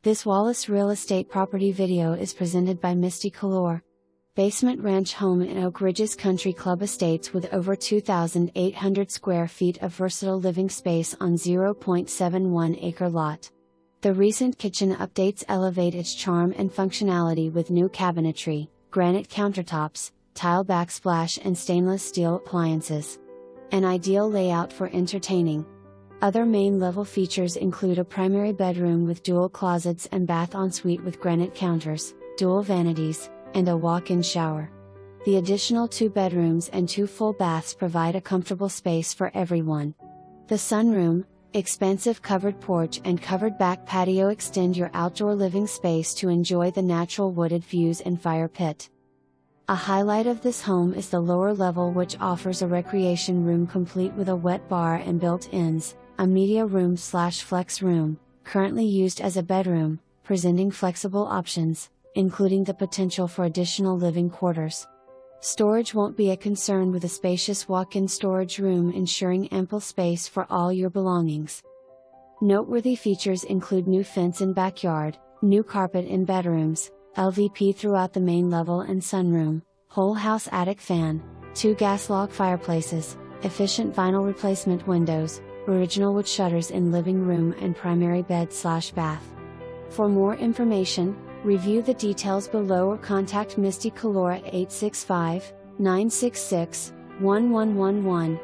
This Wallace Real Estate property video is presented by Misty Color. Basement ranch home in Oak Ridges Country Club Estates with over 2,800 square feet of versatile living space on 0.71 acre lot. The recent kitchen updates elevate its charm and functionality with new cabinetry, granite countertops, tile backsplash and stainless steel appliances. An ideal layout for entertaining. Other main level features include a primary bedroom with dual closets and bath ensuite with granite counters, dual vanities, and a walk-in shower. The additional 2 bedrooms and 2 full baths provide a comfortable space for everyone. The sunroom, expansive covered porch and covered back patio extend your outdoor living space to enjoy the natural wooded views and fire pit. A highlight of this home is the lower level, which offers a recreation room complete with a wet bar and built-ins, a media room/flex room, currently used as a bedroom, presenting flexible options, including the potential for additional living quarters. Storage won't be a concern with a spacious walk-in storage room ensuring ample space for all your belongings. Noteworthy features include new fence in backyard, new carpet in bedrooms, LVP throughout the main level and sunroom, whole house attic fan, 2 gas log fireplaces, efficient vinyl replacement windows, original wood shutters in living room and primary bed/bath. For more information, review the details below or contact Misty Color at 865-966-1111.